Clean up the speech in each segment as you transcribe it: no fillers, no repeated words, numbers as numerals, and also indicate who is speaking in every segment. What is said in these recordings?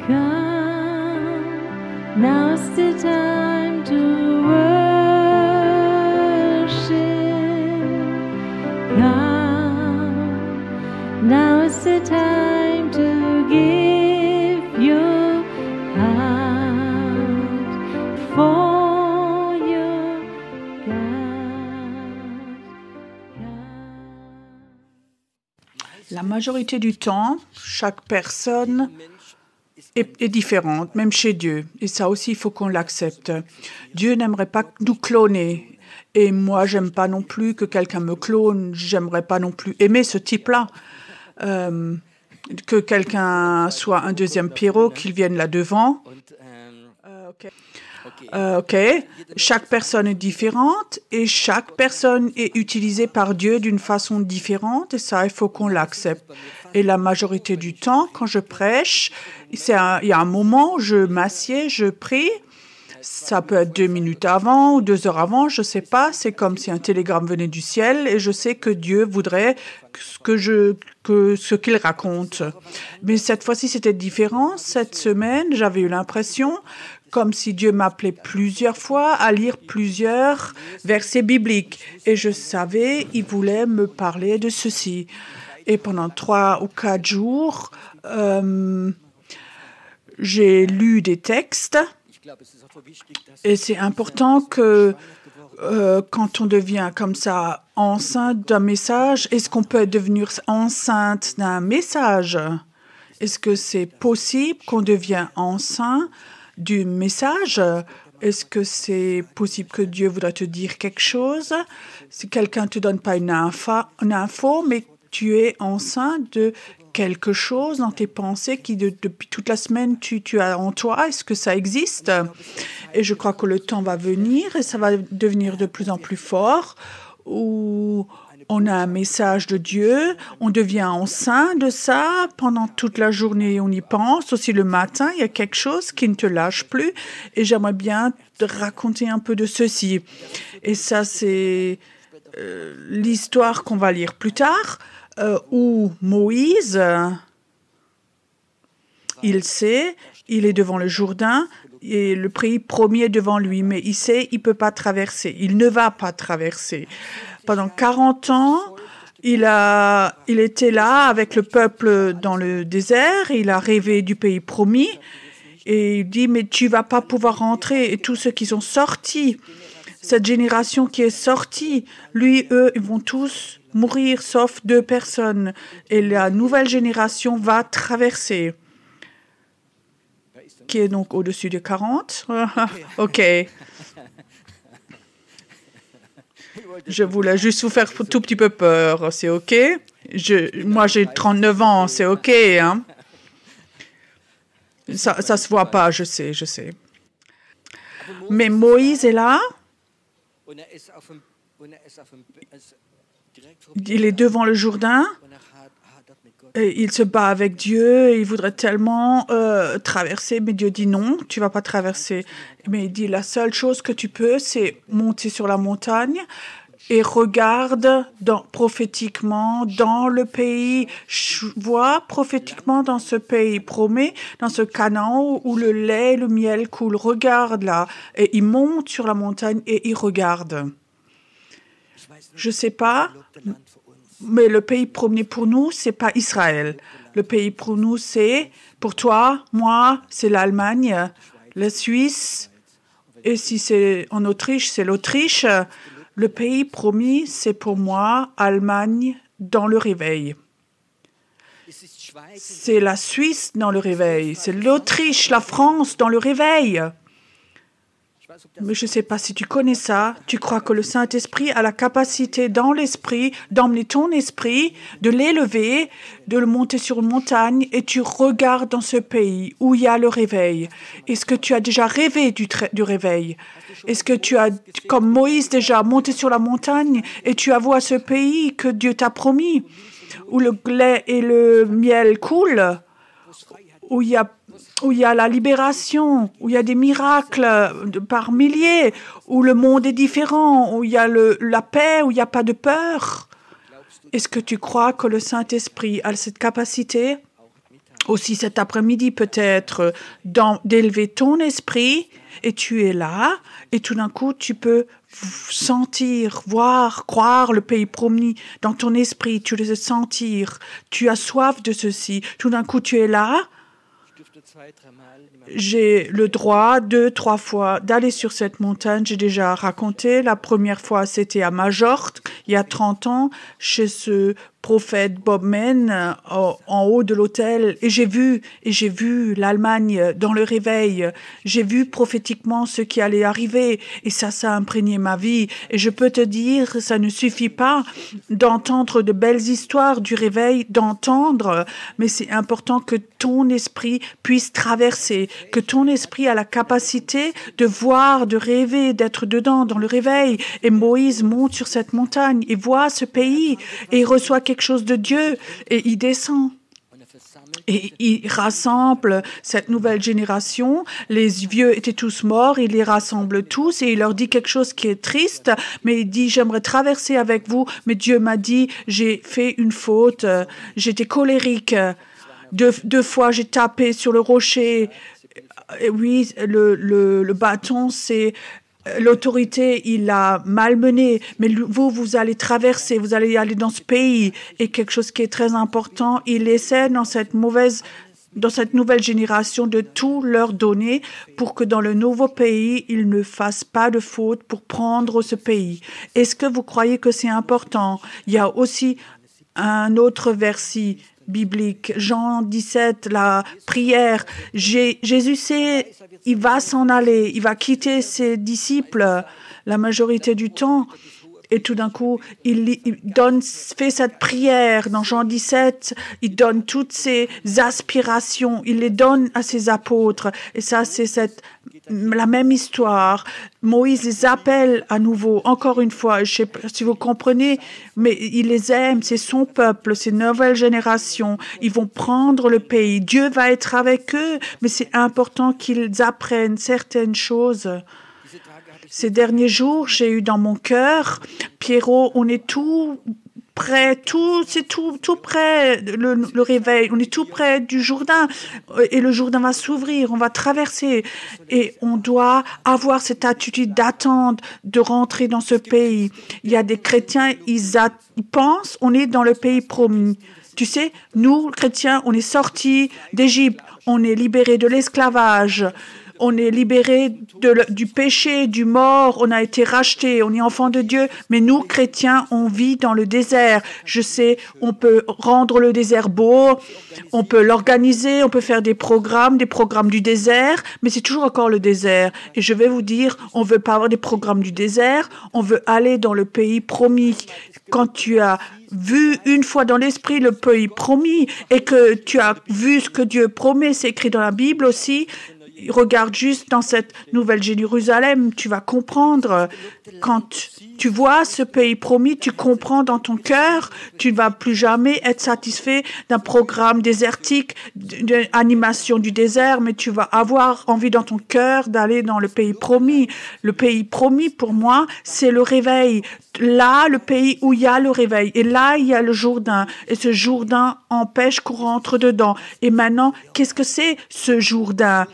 Speaker 1: Come, now's the time to worship. Come, now's the time to give your heart for your God.
Speaker 2: La majorité du temps, chaque personne est différente, même chez Dieu. Et ça aussi, il faut qu'on l'accepte. Dieu n'aimerait pas nous cloner. Et moi, j'aime pas non plus que quelqu'un me clone. J'aimerais pas non plus aimer ce type-là. Que quelqu'un soit un deuxième Pierrot, qu'il vienne là devant. OK. Chaque personne est différente et chaque personne est utilisée par Dieu d'une façon différente et ça, il faut qu'on l'accepte. Et la majorité du temps, quand je prêche, il y a un moment où je m'assieds, je prie. Ça peut être 2 minutes avant ou 2 heures avant, je ne sais pas. C'est comme si un télégramme venait du ciel et je sais que Dieu voudrait ce qu'il raconte. Mais cette fois-ci, c'était différent. Cette semaine, j'avais eu l'impression comme si Dieu m'appelait plusieurs fois à lire plusieurs versets bibliques. Et je savais, il voulait me parler de ceci. Et pendant 3 ou 4 jours, j'ai lu des textes. Et c'est important que quand on devient comme ça enceinte d'un message, est-ce qu'on peut devenir enceinte d'un message? Est-ce que c'est possible qu'on devienne enceinte du message? Est-ce que c'est possible que Dieu voudrait te dire quelque chose? Si quelqu'un ne te donne pas une info, mais tu es enceinte de quelque chose dans tes pensées qui, depuis toute la semaine, tu as en toi. Est-ce que ça existe? Et je crois que le temps va venir et ça va devenir de plus en plus fort où on a un message de Dieu, on devient enceint de ça pendant toute la journée, on y pense. Aussi le matin, il y a quelque chose qui ne te lâche plus et j'aimerais bien te raconter un peu de ceci. Et ça, c'est l'histoire qu'on va lire plus tard où Moïse, il sait, il est devant le Jourdain et le pays promis est devant lui, mais il sait, il ne peut pas traverser, il ne va pas traverser. Pendant 40 ans, il était là avec le peuple dans le désert, il a rêvé du pays promis et il dit, mais tu ne vas pas pouvoir rentrer. Et tous ceux qui sont sortis, cette génération qui est sortie, lui, eux, ils vont tous mourir, sauf 2 personnes. Et la nouvelle génération va traverser, qui est donc au-dessus de 40. OK. Je voulais juste vous faire un tout petit peu peur, c'est OK? Moi, j'ai 39 ans, c'est OK, hein? Ça se voit pas, je sais. Mais Moïse est là. Il est devant le Jourdain. Et il se bat avec Dieu. Et il voudrait tellement traverser, mais Dieu dit non, tu vas pas traverser. Mais il dit la seule chose que tu peux, c'est monter sur la montagne et regarde prophétiquement dans le pays, vois prophétiquement dans ce pays promis, dans ce Canaan où le lait et le miel coulent. Regarde là. Et il monte sur la montagne et il regarde. Je ne sais pas, mais le pays promis pour nous, ce n'est pas Israël. Le pays pour nous, c'est, pour toi, moi, c'est l'Allemagne, la Suisse, et si c'est en Autriche, c'est l'Autriche. Le pays promis, c'est pour moi Allemagne dans le réveil. C'est la Suisse dans le réveil. C'est l'Autriche, la France dans le réveil. Mais je ne sais pas si tu connais ça. Tu crois que le Saint-Esprit a la capacité dans l'esprit d'emmener ton esprit, de l'élever, de le monter sur une montagne et tu regardes dans ce pays où il y a le réveil. Est-ce que tu as déjà rêvé du réveil? Est-ce que tu as, comme Moïse déjà, monté sur la montagne et tu as vu à ce pays que Dieu t'a promis, où le lait et le miel coulent, où il y a la libération, où il y a des miracles par milliers, où le monde est différent, où il y a la paix, où il n'y a pas de peur. Est-ce que tu crois que le Saint-Esprit a cette capacité aussi cet après-midi peut-être, d'élever ton esprit, et tu es là, et tout d'un coup, tu peux sentir, voir, croire le pays promis dans ton esprit, tu le sentir, tu as soif de ceci, tout d'un coup, tu es là. J'ai le droit 2-3 fois d'aller sur cette montagne. J'ai déjà raconté. La première fois, c'était à Majorque, il y a 30 ans, chez ce prophète Bob Mann, en haut de l'hôtel. Et j'ai vu l'Allemagne dans le réveil. J'ai vu prophétiquement ce qui allait arriver. Et ça a imprégné ma vie. Et je peux te dire, ça ne suffit pas d'entendre de belles histoires du réveil, mais c'est important que ton esprit puisse traverser, que ton esprit a la capacité de voir, de rêver, d'être dedans, dans le réveil. Et Moïse monte sur cette montagne et voit ce pays et il reçoit quelque chose de Dieu et il descend. Et il rassemble cette nouvelle génération. Les vieux étaient tous morts, il les rassemble tous et il leur dit quelque chose qui est triste, mais il dit, j'aimerais traverser avec vous, mais Dieu m'a dit, j'ai fait une faute, j'étais colérique. Deux fois, j'ai tapé sur le rocher. Et oui, le bâton, c'est l'autorité, il l'a malmené. Mais vous allez traverser, vous allez aller dans ce pays. Et quelque chose qui est très important, il essaie dans cette nouvelle génération de tout leur donner pour que dans le nouveau pays, ils ne fassent pas de faute pour prendre ce pays. Est-ce que vous croyez que c'est important? Il y a aussi un autre verset biblique, Jean 17, la prière. Jésus sait, il va s'en aller, il va quitter ses disciples la majorité du temps. Et tout d'un coup, il fait cette prière dans Jean 17, il donne toutes ses aspirations, il les donne à ses apôtres. Et ça, c'est la même histoire. Moïse les appelle à nouveau, encore une fois, je ne sais pas si vous comprenez, mais il les aime, c'est son peuple, c'est une nouvelle génération. Ils vont prendre le pays, Dieu va être avec eux, mais c'est important qu'ils apprennent certaines choses. Ces derniers jours, j'ai eu dans mon cœur, Pierrot, on est tout près, c'est tout près, le réveil, on est tout près du Jourdain et le Jourdain va s'ouvrir, on va traverser et on doit avoir cette attitude d'attente de rentrer dans ce pays. Il y a des chrétiens, ils pensent, on est dans le pays promis. Tu sais, nous, chrétiens, on est sortis d'Égypte, on est libérés de l'esclavage. On est libérés du péché, du mort, on a été rachetés, on est enfants de Dieu. Mais nous, chrétiens, on vit dans le désert. Je sais, on peut rendre le désert beau, on peut l'organiser, on peut faire des programmes du désert, mais c'est toujours encore le désert. Et je vais vous dire, on ne veut pas avoir des programmes du désert, on veut aller dans le pays promis. Quand tu as vu une fois dans l'esprit le pays promis et que tu as vu ce que Dieu promet, c'est écrit dans la Bible aussi. Regarde juste dans cette nouvelle Jérusalem, tu vas comprendre. Quand tu vois ce pays promis, tu comprends dans ton cœur, tu ne vas plus jamais être satisfait d'un programme désertique, d'une animation du désert, mais tu vas avoir envie dans ton cœur d'aller dans le pays promis. Le pays promis, pour moi, c'est le réveil. Là, le pays où il y a le réveil. Et là, il y a le Jourdain. Et ce Jourdain empêche qu'on rentre dedans. Et maintenant, qu'est-ce que c'est ce Jourdain?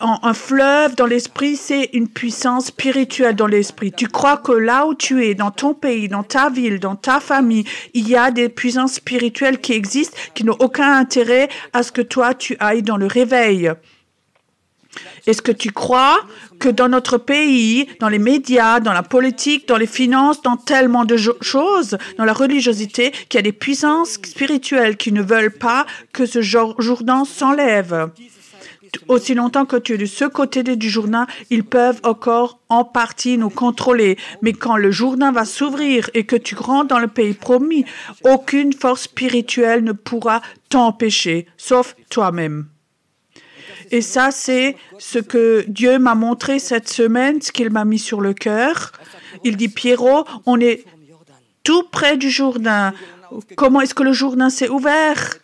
Speaker 2: Un fleuve dans l'esprit, c'est une puissance spirituelle dans l'esprit. Tu crois que là où tu es, dans ton pays, dans ta ville, dans ta famille, il y a des puissances spirituelles qui existent, qui n'ont aucun intérêt à ce que toi, tu ailles dans le réveil. Est-ce que tu crois que dans notre pays, dans les médias, dans la politique, dans les finances, dans tellement de choses, dans la religiosité, qu'il y a des puissances spirituelles qui ne veulent pas que ce Jourdain s'enlève? Aussi longtemps que tu es de ce côté du Jourdain, ils peuvent encore en partie nous contrôler. Mais quand le Jourdain va s'ouvrir et que tu rentres dans le pays promis, aucune force spirituelle ne pourra t'empêcher, sauf toi-même. Et ça, c'est ce que Dieu m'a montré cette semaine, ce qu'il m'a mis sur le cœur. Il dit, Pierrot, on est tout près du Jourdain. Comment est-ce que le Jourdain s'est ouvert?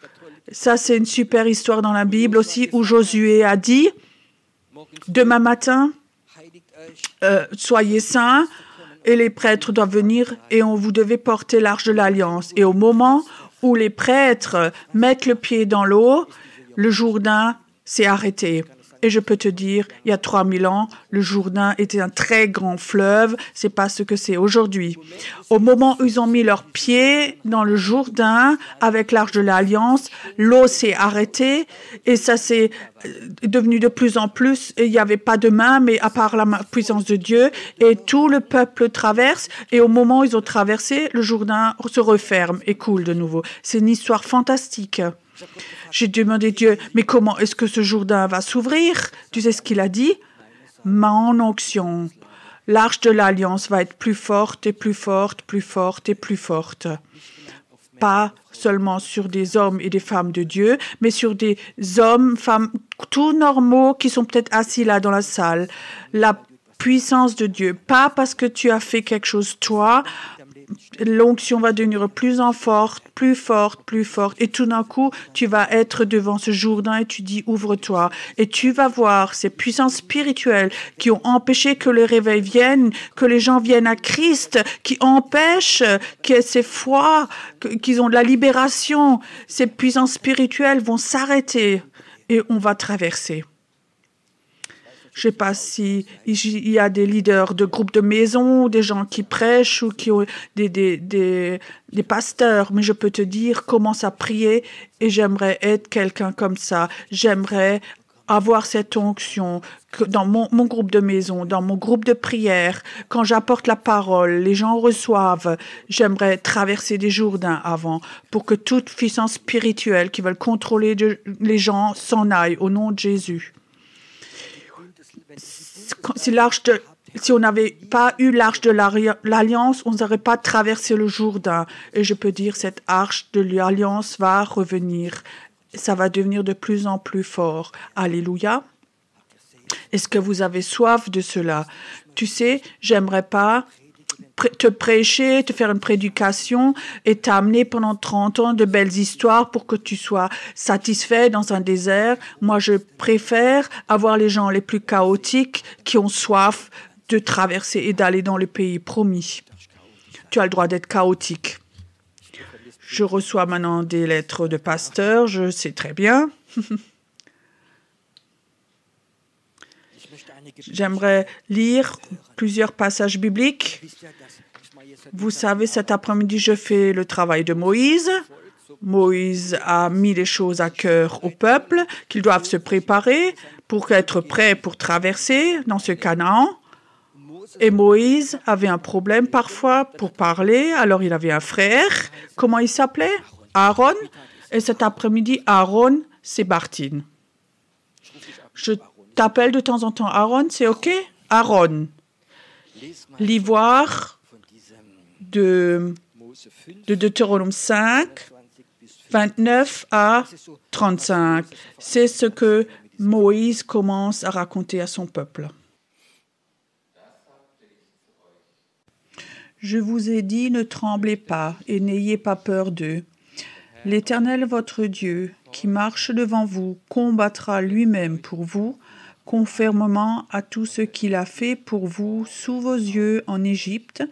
Speaker 2: Ça, c'est une super histoire dans la Bible aussi, où Josué a dit, demain matin, soyez saints, et les prêtres doivent venir, et vous devez porter l'arche de l'Alliance. Et au moment où les prêtres mettent le pied dans l'eau, le Jourdain s'est arrêté. Et je peux te dire, il y a 3000 ans, le Jourdain était un très grand fleuve. C'est pas ce que c'est aujourd'hui. Au moment où ils ont mis leurs pieds dans le Jourdain avec l'Arche de l'Alliance, l'eau s'est arrêtée et ça s'est devenu de plus en plus. Et il n'y avait pas de main, mais à part la puissance de Dieu. Et tout le peuple traverse. Et au moment où ils ont traversé, le Jourdain se referme et coule de nouveau. C'est une histoire fantastique. J'ai demandé à Dieu, mais comment est-ce que ce Jourdain va s'ouvrir? Tu sais ce qu'il a dit? Mon onction. L'arche de l'Alliance va être plus forte et plus forte, plus forte et plus forte. Pas seulement sur des hommes et des femmes de Dieu, mais sur des hommes, femmes, tout normaux qui sont peut-être assis là dans la salle. La puissance de Dieu. Pas parce que tu as fait quelque chose toi. L'onction va devenir plus forte, plus forte, plus forte. Et tout d'un coup, tu vas être devant ce Jourdain et tu dis, ouvre-toi. Et tu vas voir ces puissances spirituelles qui ont empêché que le réveil vienne, que les gens viennent à Christ, qui empêchent que ces foi, qu'ils ont de la libération. Ces puissances spirituelles vont s'arrêter et on va traverser. Je ne sais pas s'il y a des leaders de groupes de maison, des gens qui prêchent ou qui ont des pasteurs, mais je peux te dire, commence à prier et j'aimerais être quelqu'un comme ça. J'aimerais avoir cette onction que dans mon groupe de maison, dans mon groupe de prière, quand j'apporte la parole, les gens reçoivent. J'aimerais traverser des Jourdains avant pour que toute puissance spirituelle qui veulent contrôler les gens s'en aille au nom de Jésus. Si on n'avait pas eu l'arche de l'Alliance, on n'aurait pas traversé le Jourdain. Et je peux dire, cette arche de l'Alliance va revenir. Ça va devenir de plus en plus fort. Alléluia. Est-ce que vous avez soif de cela? Tu sais, j'aimerais pas te prêcher, te faire une prédication et t'amener pendant 30 ans de belles histoires pour que tu sois satisfait dans un désert. Moi, je préfère avoir les gens les plus chaotiques qui ont soif de traverser et d'aller dans le pays promis. Tu as le droit d'être chaotique. Je reçois maintenant des lettres de pasteurs, je sais très bien. J'aimerais lire plusieurs passages bibliques. Vous savez, cet après-midi, je fais le travail de Moïse. Moïse a mis les choses à cœur au peuple, qu'ils doivent se préparer pour être prêts pour traverser dans ce Canaan. Et Moïse avait un problème parfois pour parler, alors il avait un frère. Comment il s'appelait? Aaron. Et cet après-midi, Aaron, c'est Bartine. Je t'appelle de temps en temps Aaron, c'est OK? Aaron. L'ivoire de Deutéronome 5, 29 à 35. C'est ce que Moïse commence à raconter à son peuple. Je vous ai dit, ne tremblez pas et n'ayez pas peur d'eux. L'Éternel votre Dieu, qui marche devant vous, combattra lui-même pour vous, conformément à tout ce qu'il a fait pour vous sous vos yeux en Égypte,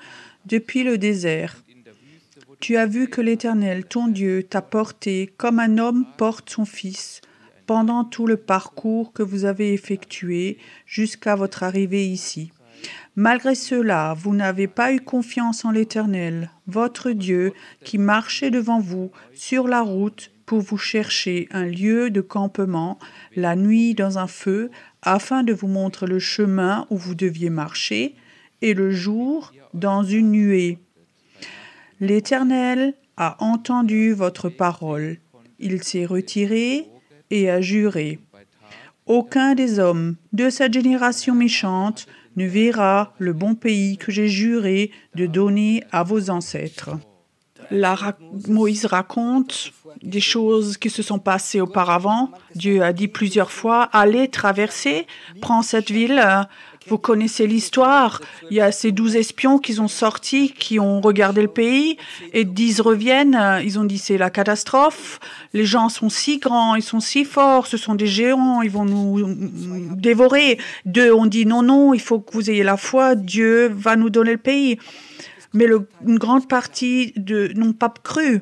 Speaker 2: depuis le désert. Tu as vu que l'Éternel, ton Dieu, t'a porté comme un homme porte son fils, pendant tout le parcours que vous avez effectué jusqu'à votre arrivée ici. Malgré cela, vous n'avez pas eu confiance en l'Éternel, votre Dieu, qui marchait devant vous sur la route pour vous chercher un lieu de campement, la nuit dans un feu, afin de vous montrer le chemin où vous deviez marcher, et le jour dans une nuée. L'Éternel a entendu votre parole. Il s'est retiré et a juré. Aucun des hommes de cette génération méchante ne verra le bon pays que j'ai juré de donner à vos ancêtres. Moïse raconte des choses qui se sont passées auparavant. Dieu a dit plusieurs fois, allez traverser, prends cette ville. Vous connaissez l'histoire. Il y a ces 12 espions qui sont sortis, qui ont regardé le pays, et 10 reviennent. Ils ont dit, c'est la catastrophe. Les gens sont si grands, ils sont si forts, ce sont des géants, ils vont nous dévorer. 2 ont dit, non, non, il faut que vous ayez la foi, Dieu va nous donner le pays. Mais une grande partie n'ont pas cru.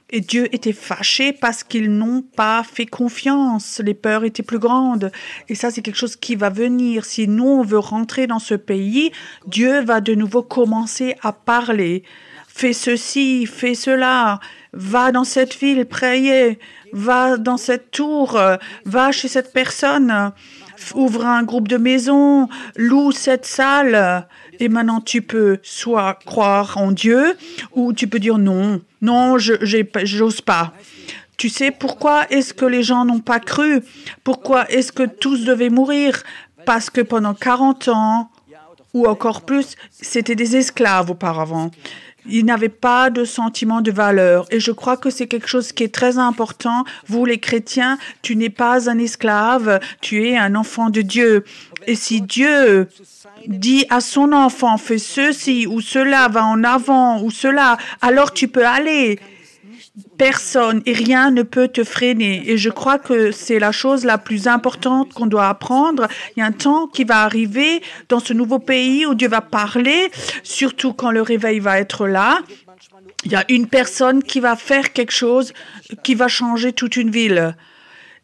Speaker 2: Et Dieu était fâché parce qu'ils n'ont pas fait confiance. Les peurs étaient plus grandes. Et ça, c'est quelque chose qui va venir. Si nous, on veut rentrer dans ce pays, Dieu va de nouveau commencer à parler. Fais ceci, fais cela. Va dans cette ville, priez. Va dans cette tour. Va chez cette personne. Ouvre un groupe de maisons. Loue cette salle. Et maintenant, tu peux soit croire en Dieu ou tu peux dire non, j'ose pas. Tu sais pourquoi est-ce que les gens n'ont pas cru? Pourquoi est-ce que tous devaient mourir? Parce que pendant 40 ans ou encore plus, c'était des esclaves auparavant. Ils n'avaient pas de sentiment de valeur. Et je crois que c'est quelque chose qui est très important. Vous, les chrétiens, tu n'es pas un esclave, tu es un enfant de Dieu. Et si Dieu dit à son enfant, fais ceci ou cela, va en avant ou cela, alors tu peux aller. Personne et rien ne peut te freiner. Et je crois que c'est la chose la plus importante qu'on doit apprendre. Il y a un temps qui va arriver dans ce nouveau pays où Dieu va parler, surtout quand le réveil va être là. Il y a une personne qui va faire quelque chose qui va changer toute une ville.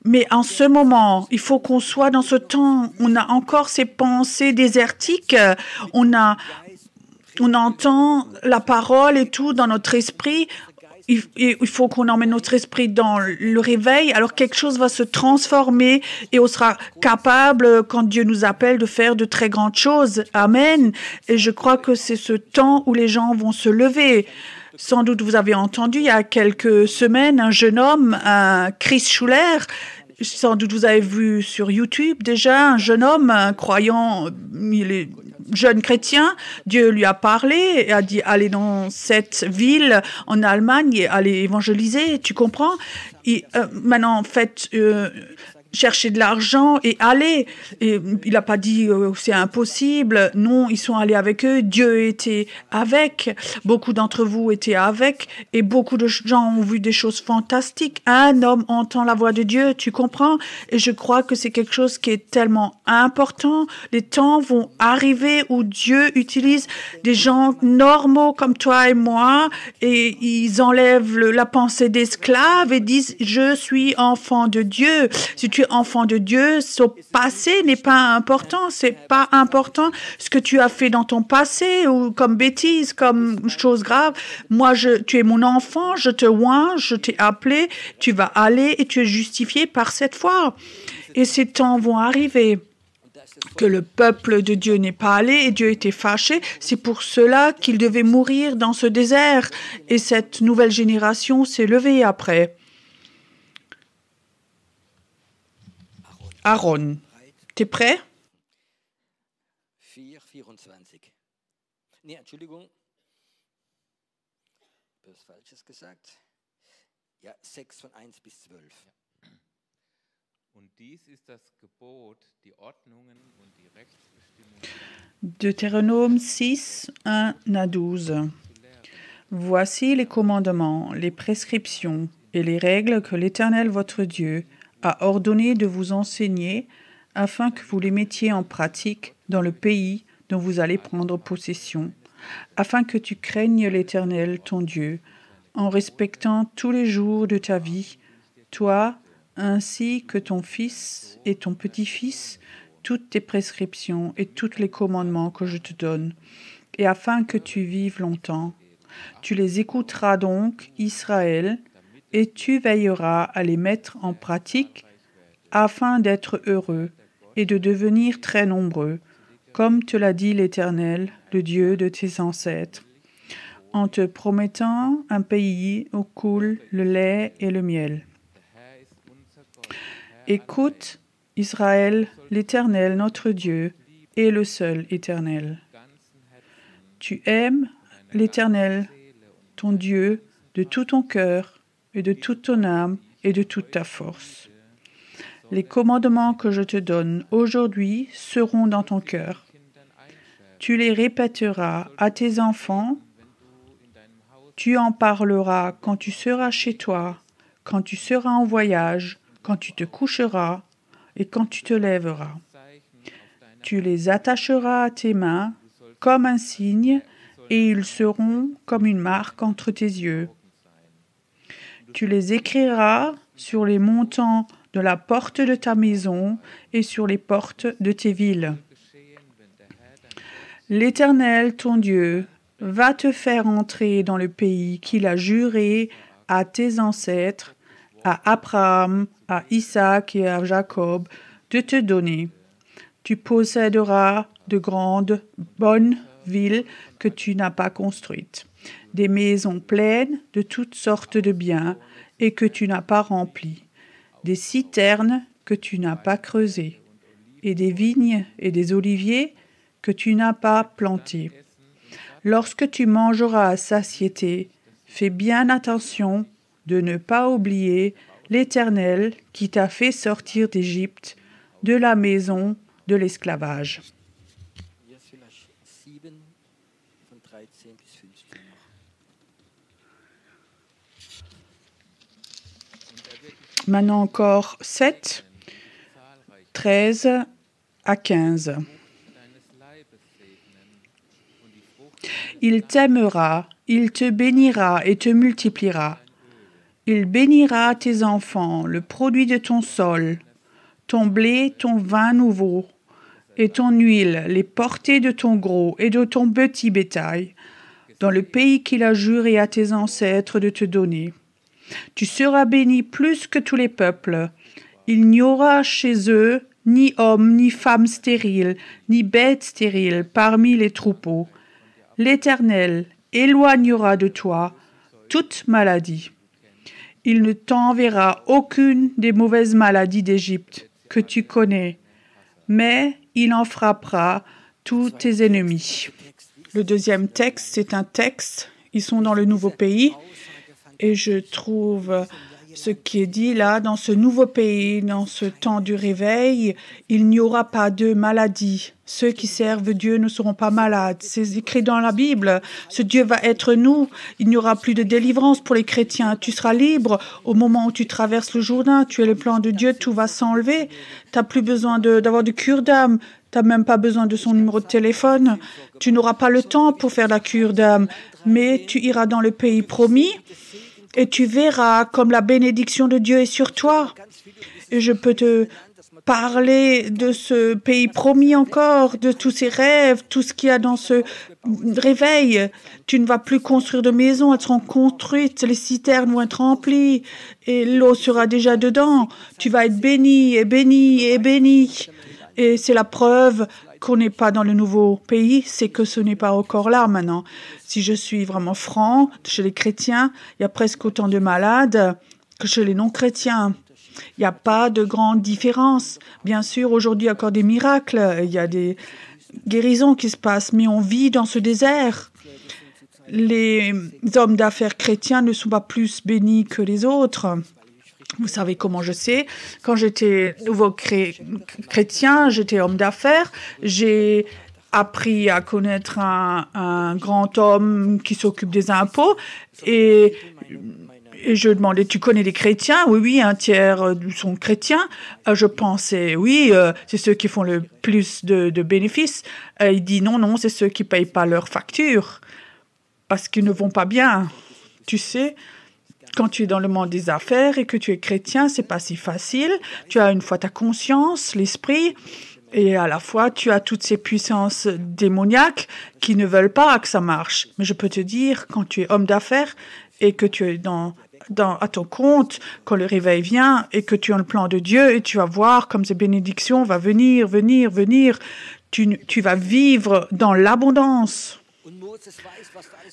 Speaker 2: Mais en ce moment, il faut qu'on soit dans ce temps. On a encore ces pensées désertiques. On entend la parole et tout dans notre esprit. Il faut qu'on emmène notre esprit dans le réveil. Alors quelque chose va se transformer et on sera capable, quand Dieu nous appelle, de faire de très grandes choses. Amen. Et je crois que c'est ce temps où les gens vont se lever. Sans doute, vous avez entendu il y a quelques semaines un jeune homme, Chris Schuller. Sans doute, vous avez vu sur YouTube déjà un jeune homme, un croyant, il est jeune chrétien. Dieu lui a parlé et a dit allez dans cette ville en Allemagne et allez évangéliser. Tu comprends? Et, maintenant, faites chercher de l'argent et aller. Et il n'a pas dit c'est impossible. Non, ils sont allés avec eux. Dieu était avec. Beaucoup d'entre vous étaient avec. Et beaucoup de gens ont vu des choses fantastiques. Un homme entend la voix de Dieu, tu comprends? Et je crois que c'est quelque chose qui est tellement important. Les temps vont arriver où Dieu utilise des gens normaux comme toi et moi et ils enlèvent la pensée d'esclave et disent je suis enfant de Dieu. Si tu es enfant de Dieu, ce passé n'est pas important. C'est pas important ce que tu as fait dans ton passé ou comme bêtise, comme chose grave. Moi, tu es mon enfant, je te oins, je t'ai appelé, tu vas aller et tu es justifié par cette foi. Et ces temps vont arriver que le peuple de Dieu n'est pas allé et Dieu était fâché. C'est pour cela qu'il devait mourir dans ce désert. Et cette nouvelle génération s'est levée après. Aaron, t'es prêt?
Speaker 3: 4:24. Nee, Entschuldigung. Was Falsches gesagt. Ja, 6 von 1 bis 12.
Speaker 4: Und dies ist das Gebot, die Ordnungen und die Rechtsbestimmungen.
Speaker 2: Deutéronome 6, 1 à 12. Voici les commandements, les prescriptions et les règles que l'Éternel votre Dieu a ordonné de vous enseigner afin que vous les mettiez en pratique dans le pays dont vous allez prendre possession, afin que tu craignes l'Éternel ton Dieu en respectant tous les jours de ta vie, toi ainsi que ton fils et ton petit-fils, toutes tes prescriptions et tous les commandements que je te donne, et afin que tu vives longtemps. Tu les écouteras donc, Israël, et tu veilleras à les mettre en pratique afin d'être heureux et de devenir très nombreux, comme te l'a dit l'Éternel, le Dieu de tes ancêtres, en te promettant un pays où coule le lait et le miel. Écoute, Israël, l'Éternel, notre Dieu, est le seul Éternel. Tu aimes l'Éternel, ton Dieu, de tout ton cœur et de toute ton âme et de toute ta force. Les commandements que je te donne aujourd'hui seront dans ton cœur. Tu les répéteras à tes enfants, tu en parleras quand tu seras chez toi, quand tu seras en voyage, quand tu te coucheras et quand tu te lèveras. Tu les attacheras à tes mains comme un signe et ils seront comme une marque entre tes yeux. Tu les écriras sur les montants de la porte de ta maison et sur les portes de tes villes. L'Éternel, ton Dieu, va te faire entrer dans le pays qu'il a juré à tes ancêtres, à Abraham, à Isaac et à Jacob, de te donner. Tu posséderas de grandes, bonnes villes que tu n'as pas construites, des maisons pleines de toutes sortes de biens et que tu n'as pas remplies, des citernes que tu n'as pas creusées, et des vignes et des oliviers que tu n'as pas plantés. Lorsque tu mangeras à satiété, fais bien attention de ne pas oublier l'Éternel qui t'a fait sortir d'Égypte, de la maison de l'esclavage. Maintenant encore 7, 13 à 15. Il t'aimera, il te bénira et te multipliera. Il bénira tes enfants, le produit de ton sol, ton blé, ton vin nouveau, et ton huile, les portées de ton gros et de ton petit bétail, dans le pays qu'il a juré à tes ancêtres de te donner. Tu seras béni plus que tous les peuples. Il n'y aura chez eux ni homme, ni femme stérile, ni bête stérile parmi les troupeaux. L'Éternel éloignera de toi toute maladie. Il ne t'enverra aucune des mauvaises maladies d'Égypte que tu connais, mais il en frappera tous tes ennemis. Le deuxième texte, c'est un texte, ils sont dans le nouveau pays, et je trouve ce qui est dit là, dans ce nouveau pays, dans ce temps du réveil, il n'y aura pas de maladie. Ceux qui servent Dieu ne seront pas malades. C'est écrit dans la Bible. Ce Dieu va être nous. Il n'y aura plus de délivrance pour les chrétiens. Tu seras libre au moment où tu traverses le Jourdain. Tu es le plan de Dieu, tout va s'enlever. Tu n'as plus besoin d'avoir de cure d'âme. Tu n'as même pas besoin de son numéro de téléphone. Tu n'auras pas le temps pour faire la cure d'âme. Mais tu iras dans le pays promis. Et tu verras comme la bénédiction de Dieu est sur toi. Et je peux te parler de ce pays promis encore, de tous ces rêves, tout ce qu'il y a dans ce réveil. Tu ne vas plus construire de maisons, elles seront construites, les citernes vont être remplies et l'eau sera déjà dedans. Tu vas être béni et béni et béni. Et c'est la preuve qu'on n'est pas dans le nouveau pays, c'est que ce n'est pas encore là maintenant. Si je suis vraiment franc, chez les chrétiens, il y a presque autant de malades que chez les non-chrétiens. Il n'y a pas de grande différence. Bien sûr, aujourd'hui, il y a encore des miracles, il y a des guérisons qui se passent, mais on vit dans ce désert. Les hommes d'affaires chrétiens ne sont pas plus bénis que les autres. Vous savez comment je sais. Quand j'étais nouveau chrétien, j'étais homme d'affaires. J'ai appris à connaître un grand homme qui s'occupe des impôts. Et je demandais, tu connais les chrétiens? Oui, un tiers sont chrétiens. Je pensais, oui, c'est ceux qui font le plus de bénéfices. Il dit, non, c'est ceux qui ne payent pas leurs factures parce qu'ils ne vont pas bien. Tu sais, quand tu es dans le monde des affaires et que tu es chrétien, c'est pas si facile. Tu as une fois ta conscience, l'esprit, et à la fois tu as toutes ces puissances démoniaques qui ne veulent pas que ça marche. Mais je peux te dire, quand tu es homme d'affaires et que tu es à ton compte, quand le réveil vient et que tu as le plan de Dieu et tu vas voir comme ces bénédictions vont venir, tu vas vivre dans l'abondance.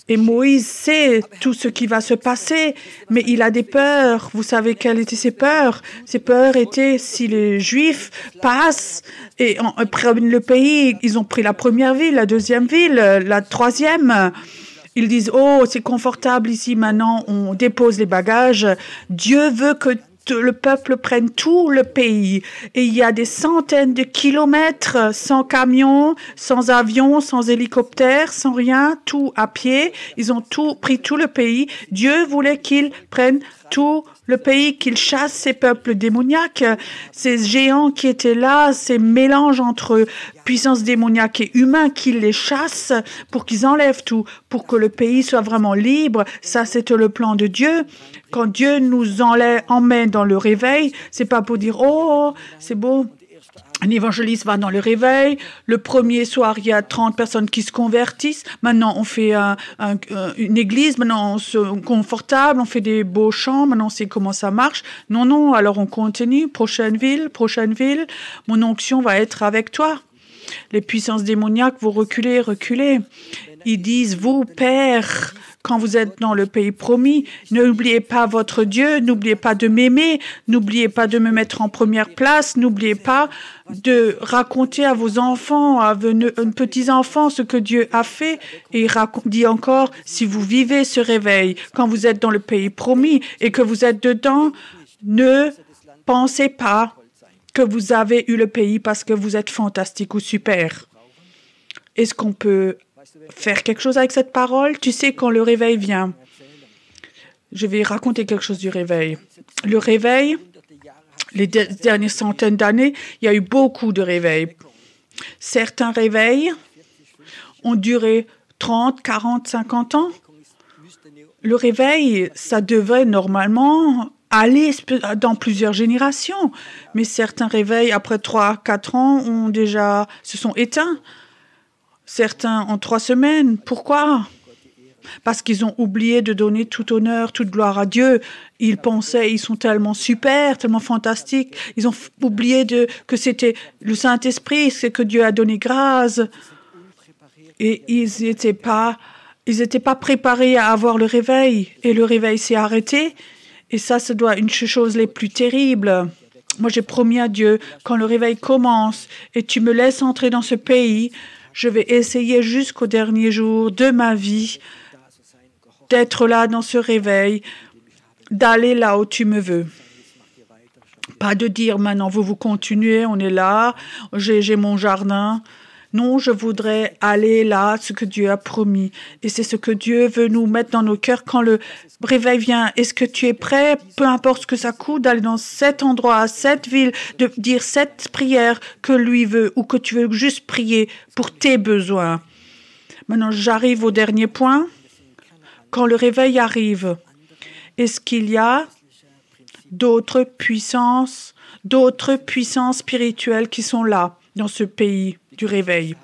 Speaker 2: Et Moïse sait tout ce qui va se passer, mais il a des peurs. Vous savez quelles étaient ses peurs? Ses peurs étaient si les Juifs passent et prennent le pays, ils ont pris la première ville, la deuxième ville, la troisième. Ils disent, oh, c'est confortable ici, maintenant on dépose les bagages. Dieu veut que le peuple prenne tout le pays. Et il y a des centaines de kilomètres sans camion, sans avion, sans hélicoptère, sans rien, tout à pied. Ils ont pris tout le pays. Dieu voulait qu'ils prennent tout le pays qu'il chasse ces peuples démoniaques, ces géants qui étaient là, ces mélanges entre puissance démoniaque et humain, qu'il les chasse pour qu'ils enlèvent tout, pour que le pays soit vraiment libre. Ça, c'était le plan de Dieu. Quand Dieu nous emmène dans le réveil, c'est pas pour dire « Oh, c'est beau ». Un évangéliste va dans le réveil. Le premier soir, il y a 30 personnes qui se convertissent. Maintenant, on fait une église. Maintenant, on se confortable. On fait des beaux chants. Maintenant, on sait comment ça marche. Non, non. Alors, on continue. Prochaine ville, prochaine ville. Mon onction va être avec toi. Les puissances démoniaques vont reculer, reculer. Ils disent, vous, Père, quand vous êtes dans le pays promis, n'oubliez pas votre Dieu, n'oubliez pas de m'aimer, n'oubliez pas de me mettre en première place, n'oubliez pas de raconter à vos enfants, à vos petits-enfants ce que Dieu a fait. Et il dit encore, si vous vivez ce réveil, quand vous êtes dans le pays promis et que vous êtes dedans, ne pensez pas que vous avez eu le pays parce que vous êtes fantastique ou super. Est-ce qu'on peut faire quelque chose avec cette parole? Tu sais, quand le réveil vient, je vais raconter quelque chose du réveil. Le réveil, les dernières centaines d'années, il y a eu beaucoup de réveils. Certains réveils ont duré 30, 40, 50 ans. Le réveil, ça devrait normalement aller dans plusieurs générations. Mais certains réveils, après 3, 4 ans, se sont éteints. Certains en 3 semaines. Pourquoi? Parce qu'ils ont oublié de donner tout honneur, toute gloire à Dieu. Ils pensaient, ils sont tellement super, tellement fantastiques. Ils ont oublié que c'était le Saint-Esprit, c'est que Dieu a donné grâce. Et ils n'étaient pas préparés à avoir le réveil. Et le réveil s'est arrêté. Et ça doit être une chose les plus terribles. Moi, j'ai promis à Dieu, quand le réveil commence et tu me laisses entrer dans ce pays, je vais essayer jusqu'au dernier jour de ma vie d'être là dans ce réveil, d'aller là où tu me veux. Pas de dire maintenant, vous continuez, on est là, j'ai mon jardin. Non, je voudrais aller là, ce que Dieu a promis. Et c'est ce que Dieu veut nous mettre dans nos cœurs quand le réveil vient. Est-ce que tu es prêt, peu importe ce que ça coûte, d'aller dans cet endroit, cette ville, de dire cette prière que lui veut ou que tu veux juste prier pour tes besoins? Maintenant, j'arrive au dernier point. Quand le réveil arrive, est-ce qu'il y a d'autres puissances spirituelles qui sont là, dans ce pays du réveil?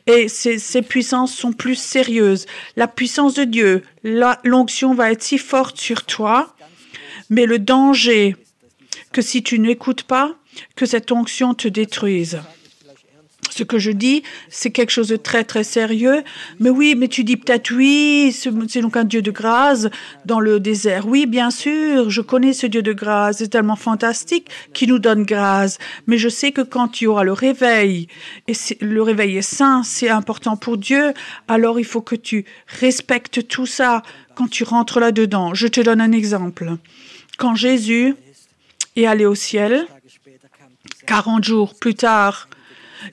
Speaker 2: Et ces puissances sont plus sérieuses. La puissance de Dieu, l'onction va être si forte sur toi, mais le danger que si tu n'écoutes pas, que cette onction te détruise. Ce que je dis, c'est quelque chose de très, très sérieux. Mais oui, mais tu dis peut-être oui, c'est donc un Dieu de grâce dans le désert. Oui, bien sûr, je connais ce Dieu de grâce. C'est tellement fantastique qui nous donne grâce. Mais je sais que quand tu auras le réveil, et le réveil est saint, c'est important pour Dieu, alors il faut que tu respectes tout ça quand tu rentres là-dedans. Je te donne un exemple. Quand Jésus est allé au ciel, 40 jours plus tard,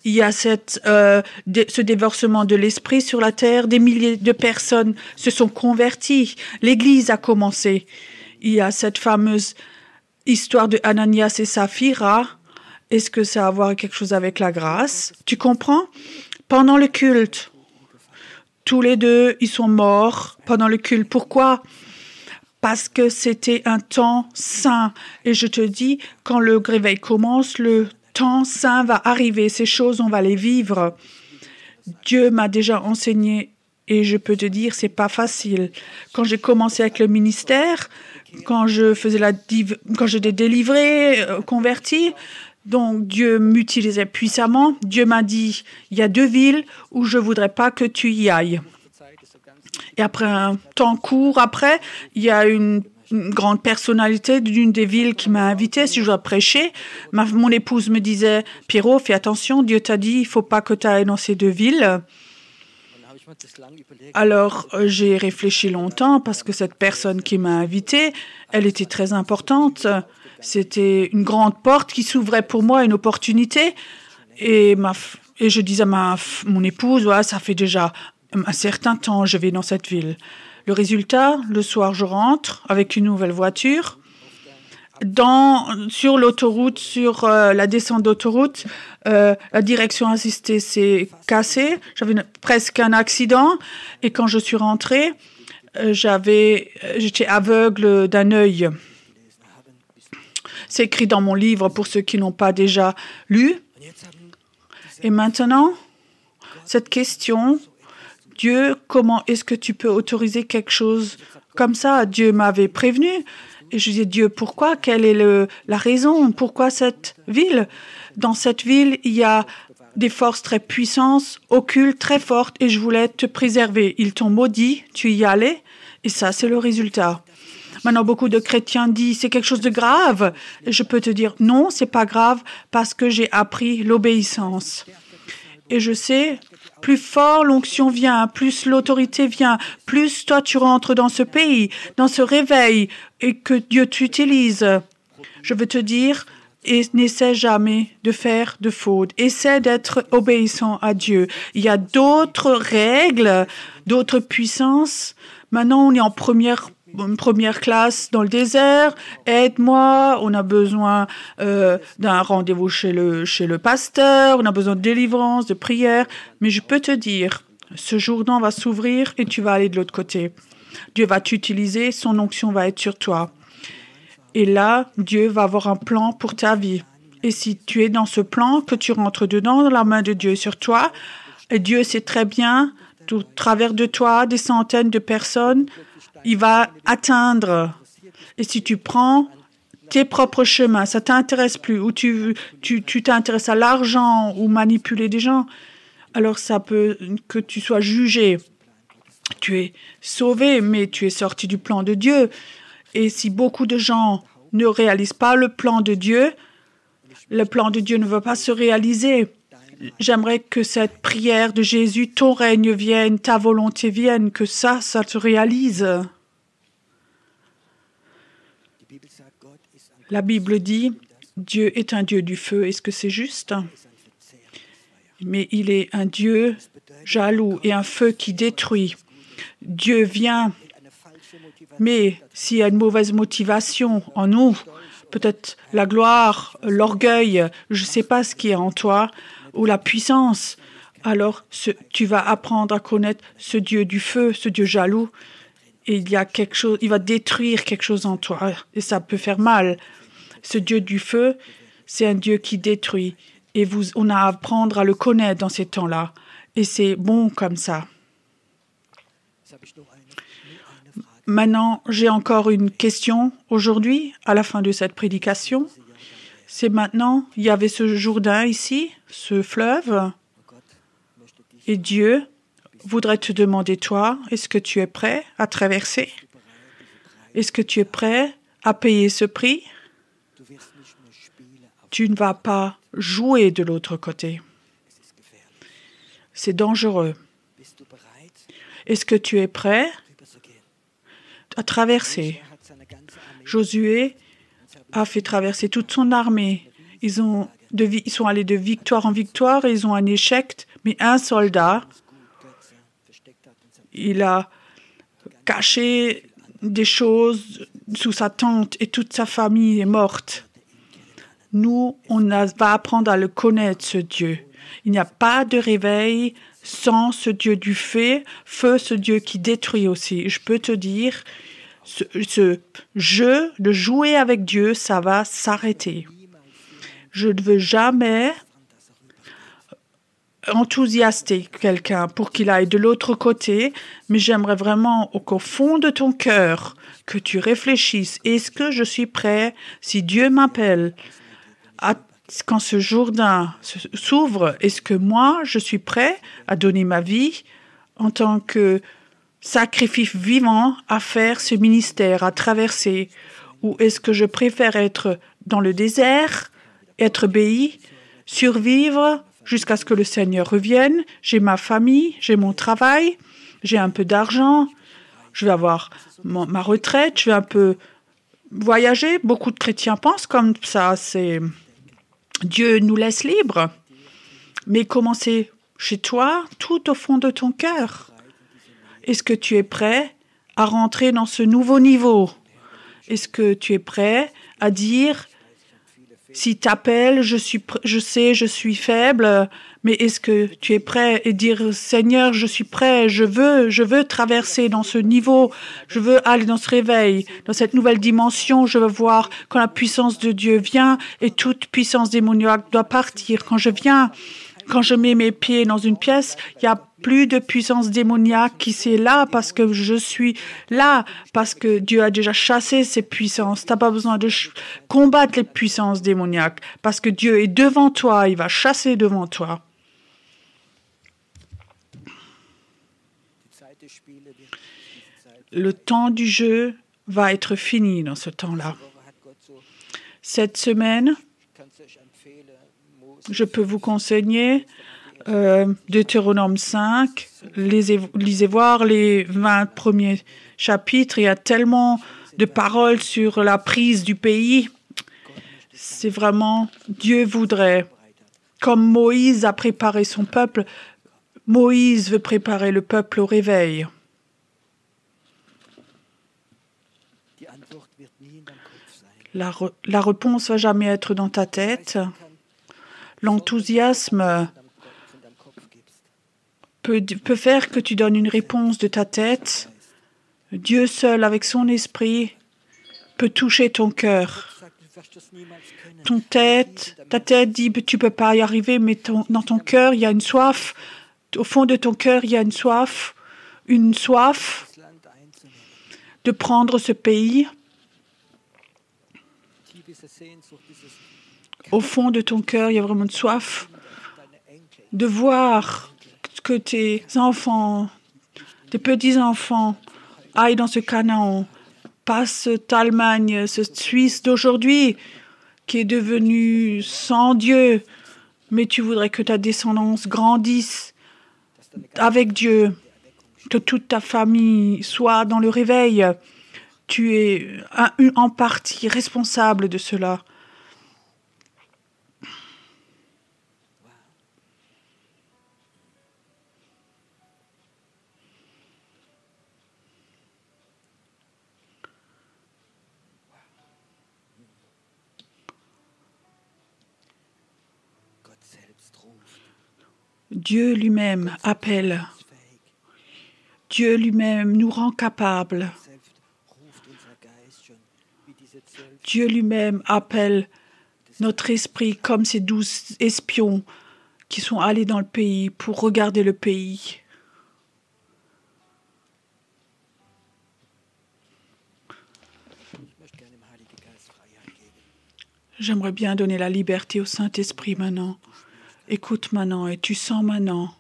Speaker 2: il y a ce déversement de l'esprit sur la terre. Des milliers de personnes se sont converties. L'Église a commencé. Il y a cette fameuse histoire de Ananias et Saphira. Est-ce que ça a à voir quelque chose avec la grâce? Tu comprends? Pendant le culte, tous les deux, ils sont morts pendant le culte. Pourquoi? Parce que c'était un temps saint. Et je te dis, quand le réveil commence, le temps saint va arriver, ces choses, on va les vivre. Dieu m'a déjà enseigné et je peux te dire, c'est pas facile. Quand j'ai commencé avec le ministère, quand j'étais délivré, converti, donc Dieu m'utilisait puissamment. Dieu m'a dit, il y a 2 villes où je voudrais pas que tu y ailles. Et après un temps court, il y a une grande personnalité d'une des villes qui m'a invitée si je dois prêcher. Mon épouse me disait, Pierrot, fais attention, Dieu t'a dit, il ne faut pas que tu ailles dans ces 2 villes. Alors, j'ai réfléchi longtemps parce que cette personne qui m'a invitée, elle était très importante. C'était une grande porte qui s'ouvrait pour moi, une opportunité. Et je disais à mon épouse, ouais, ça fait déjà un certain temps je vais dans cette ville. Le résultat, le soir, je rentre avec une nouvelle voiture sur l'autoroute, sur la descente d'autoroute, la direction assistée s'est cassée. J'avais presque un accident. Et quand je suis rentrée, j'étais aveugle d'un œil. C'est écrit dans mon livre pour ceux qui n'ont pas déjà lu. Et maintenant, cette question, Dieu, comment est-ce que tu peux autoriser quelque chose comme ça? Dieu m'avait prévenu. Et je disais, Dieu, pourquoi? Quelle est la raison? Pourquoi cette ville? Dans cette ville, il y a des forces très puissantes, occultes, très fortes, et je voulais te préserver. Ils t'ont maudit, tu y allais, et ça, c'est le résultat. Maintenant, beaucoup de chrétiens disent, c'est quelque chose de grave. Et je peux te dire, non, c'est pas grave, parce que j'ai appris l'obéissance. Et je sais, plus fort l'onction vient, plus l'autorité vient, plus toi tu rentres dans ce pays, dans ce réveil, et que Dieu t'utilise. Je veux te dire, et n'essaie jamais de faire de faute. Essaie d'être obéissant à Dieu. Il y a d'autres règles, d'autres puissances. Maintenant, on est en première classe dans le désert. Aide-moi. On a besoin d'un rendez-vous chez le pasteur. On a besoin de délivrance, de prière. Mais je peux te dire, ce Jourdain va s'ouvrir et tu vas aller de l'autre côté. Dieu va t'utiliser. Son onction va être sur toi. Et là, Dieu va avoir un plan pour ta vie. Et si tu es dans ce plan, que tu rentres dedans, la main de Dieu est sur toi, et Dieu sait très bien, au travers de toi, des centaines de personnes, il va atteindre. Et si tu prends tes propres chemins, ça ne t'intéresse plus, ou tu t'intéresses à l'argent ou manipuler des gens, alors ça peut que tu sois jugé. Tu es sauvé, mais tu es sorti du plan de Dieu. Et si beaucoup de gens ne réalisent pas le plan de Dieu ne va pas se réaliser. J'aimerais que cette prière de Jésus, ton règne vienne, ta volonté vienne, que ça se réalise. La Bible dit, Dieu est un Dieu du feu. Est-ce que c'est juste? Mais il est un Dieu jaloux et un feu qui détruit. Dieu vient. Mais s'il y a une mauvaise motivation en nous, peut-être la gloire, l'orgueil, je ne sais pas ce qui est en toi, ou la puissance, alors tu vas apprendre à connaître ce Dieu du feu, ce Dieu jaloux, et il y a quelque chose, il va détruire quelque chose en toi, et ça peut faire mal. Ce Dieu du feu, c'est un Dieu qui détruit, et on a à apprendre à le connaître dans ces temps-là, et c'est bon comme ça. Maintenant, j'ai encore une question aujourd'hui, à la fin de cette prédication. C'est maintenant, il y avait ce Jourdain ici, ce fleuve, et Dieu voudrait te demander, toi, est-ce que tu es prêt à traverser? Est-ce que tu es prêt à payer ce prix? Tu ne vas pas jouer de l'autre côté. C'est dangereux. Est-ce que tu es prêt à traverser? Josué a fait traverser toute son armée. Ils sont allés de victoire en victoire et ils ont un échec. Mais un soldat, il a caché des choses sous sa tente et toute sa famille est morte. Nous, va apprendre à le connaître, ce Dieu. Il n'y a pas de réveil sans ce Dieu du feu, ce Dieu qui détruit aussi. Je peux te dire, ce jeu de jouer avec Dieu, ça va s'arrêter. Je ne veux jamais enthousiaster quelqu'un pour qu'il aille de l'autre côté, mais j'aimerais vraiment qu'au fond de ton cœur, que tu réfléchisses. Est-ce que je suis prêt, si Dieu m'appelle, quand ce Jourdain s'ouvre, est-ce que moi, je suis prêt à donner ma vie en tant que sacrifice vivant à faire ce ministère, à traverser? Ou est-ce que je préfère être dans le désert, être béi, survivre jusqu'à ce que le Seigneur revienne? J'ai ma famille, j'ai mon travail, j'ai un peu d'argent, je vais avoir ma retraite, je vais un peu voyager. Beaucoup de chrétiens pensent comme ça, Dieu nous laisse libres. Mais commencez chez toi, tout au fond de ton cœur. Est-ce que tu es prêt à rentrer dans ce nouveau niveau? Est-ce que tu es prêt à dire, si tu appelles, je sais, je suis faible, mais est-ce que tu es prêt à dire, Seigneur, je suis prêt, je veux traverser dans ce niveau, je veux aller dans ce réveil, dans cette nouvelle dimension, je veux voir quand la puissance de Dieu vient et toute puissance démoniaque doit partir. Quand je mets mes pieds dans une pièce, il n'y a plus de puissance démoniaque qui est là parce que je suis là, parce que Dieu a déjà chassé ces puissances. Tu n'as pas besoin de combattre les puissances démoniaques parce que Dieu est devant toi, il va chasser devant toi. Le temps du jeu va être fini dans ce temps-là. Cette semaine, je peux vous conseiller Deutéronome 5, lisez voir les 20 premiers chapitres. Il y a tellement de paroles sur la prise du pays. C'est vraiment, Dieu voudrait, comme Moïse a préparé son peuple, Moïse veut préparer le peuple au réveil. La réponse ne va jamais être dans ta tête. L'enthousiasme peut faire que tu donnes une réponse de ta tête. Dieu seul, avec son esprit, peut toucher ton cœur. Ta tête dit tu ne peux pas y arriver, mais dans ton cœur, il y a une soif. Au fond de ton cœur, il y a une soif de prendre ce pays. Au fond de ton cœur, il y a vraiment une soif de voir que tes enfants, tes petits-enfants aillent dans ce Canaan, passent cette Allemagne, cette Suisse d'aujourd'hui qui est devenue sans Dieu, mais tu voudrais que ta descendance grandisse avec Dieu, que toute ta famille soit dans le réveil. Tu es en partie responsable de cela. Dieu lui-même appelle. Dieu lui-même nous rend capables. Dieu lui-même appelle notre esprit comme ces 12 espions qui sont allés dans le pays pour regarder le pays. J'aimerais bien donner la liberté au Saint-Esprit maintenant. Écoute maintenant et tu sens maintenant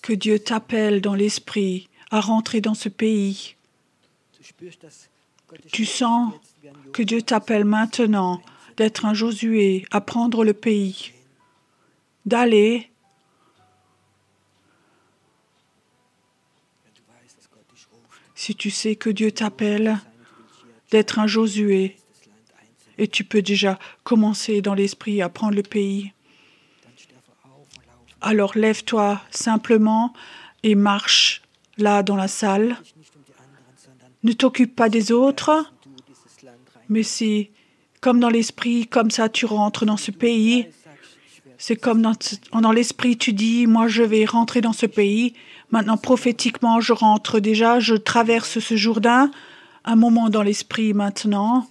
Speaker 2: que Dieu t'appelle dans l'esprit à rentrer dans ce pays. Tu sens que Dieu t'appelle maintenant d'être un Josué, à prendre le pays, d'aller. Si tu sais que Dieu t'appelle d'être un Josué, et tu peux déjà commencer dans l'esprit à prendre le pays, alors lève-toi simplement et marche là dans la salle. Ne t'occupe pas des autres, mais si, comme dans l'esprit, comme ça tu rentres dans ce pays, c'est comme dans l'esprit tu dis, moi je vais rentrer dans ce pays, maintenant prophétiquement je rentre déjà, je traverse ce Jourdain, un moment dans l'esprit maintenant,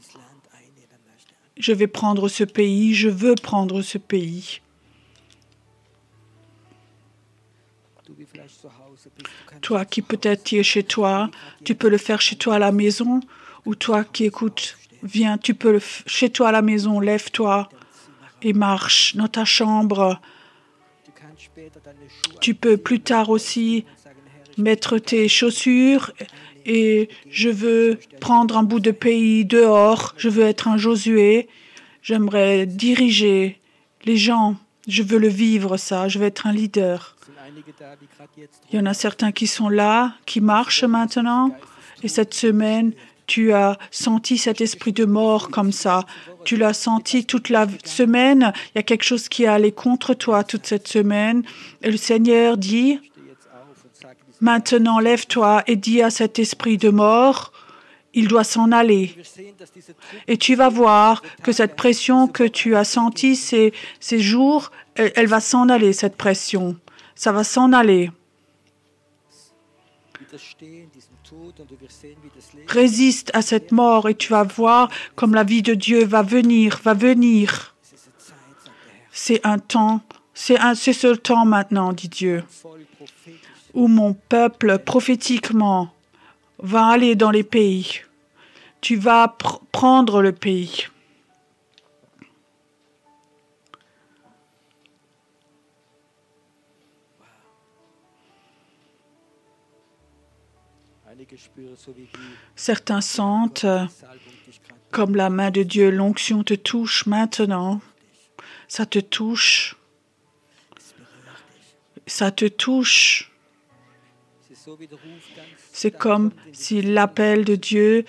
Speaker 2: je vais prendre ce pays, je veux prendre ce pays. Toi qui peut-être es chez toi, tu peux le faire chez toi à la maison, ou toi qui écoutes, viens, tu peux chez toi à la maison, lève-toi et marche dans ta chambre. Tu peux plus tard aussi mettre tes chaussures et je veux prendre un bout de pays dehors, je veux être un Josué, j'aimerais diriger les gens, je veux le vivre ça, je veux être un leader. Il y en a certains qui sont là, qui marchent maintenant, et cette semaine, tu as senti cet esprit de mort comme ça. Tu l'as senti toute la semaine. Il y a quelque chose qui est allé contre toi toute cette semaine. Et le Seigneur dit, maintenant lève-toi et dis à cet esprit de mort, il doit s'en aller. Et tu vas voir que cette pression que tu as sentie ces jours, elle va s'en aller, cette pression. Ça va s'en aller. Résiste à cette mort et tu vas voir comme la vie de Dieu va venir, va venir. C'est un temps, c'est ce temps maintenant, dit Dieu, où mon peuple prophétiquement va aller dans les pays. Tu vas prendre le pays. Certains sentent comme la main de Dieu, l'onction te touche maintenant. Ça te touche. Ça te touche. C'est comme si l'appel de Dieu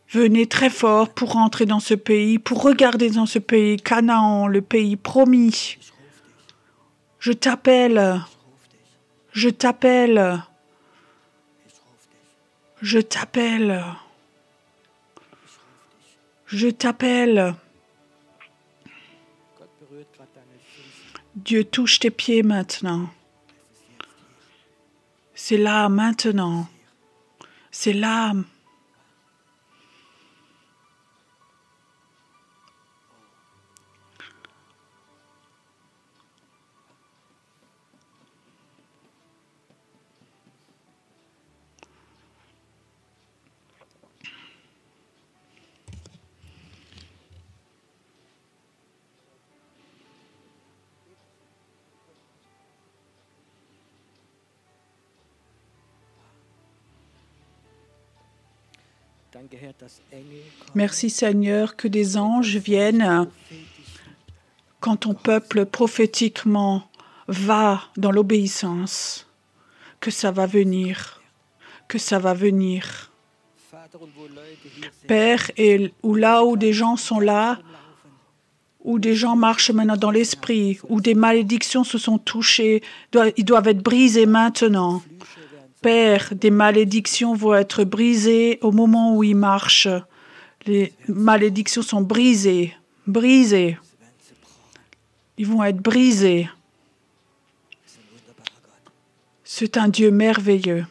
Speaker 2: venait très fort pour entrer dans ce pays, pour regarder dans ce pays, Canaan, le pays promis. Je t'appelle. Je t'appelle. Je t'appelle. Je t'appelle. Dieu touche tes pieds maintenant. C'est là maintenant. C'est là. Merci Seigneur que des anges viennent quand ton peuple prophétiquement va dans l'obéissance, que ça va venir, que ça va venir. Père, et là où des gens sont là, où des gens marchent maintenant dans l'esprit, où des malédictions se sont touchées, ils doivent être brisés maintenant. Père, des malédictions vont être brisées au moment où ils marchent. Les malédictions sont brisées, brisées. Ils vont être brisés. C'est un Dieu merveilleux.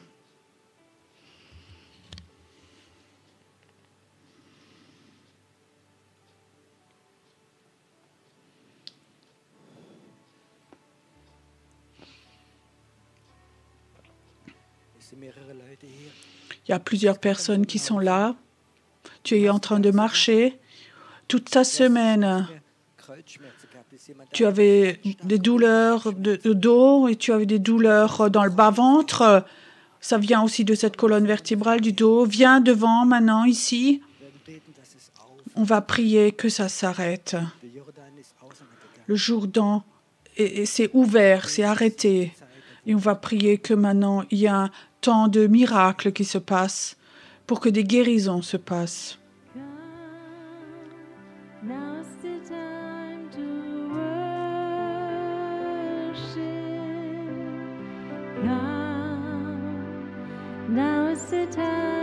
Speaker 2: Il y a plusieurs personnes qui sont là. Tu es en train de marcher. Toute ta semaine, tu avais des douleurs de dos et tu avais des douleurs dans le bas-ventre. Ça vient aussi de cette colonne vertébrale du dos. Viens devant maintenant, ici. On va prier que ça s'arrête. Le Jourdain, c'est ouvert, c'est arrêté. Et on va prier que maintenant, il y a un temps de miracles qui se passe pour que des guérisons se passent.
Speaker 1: Now's the time to worship. Now's the time.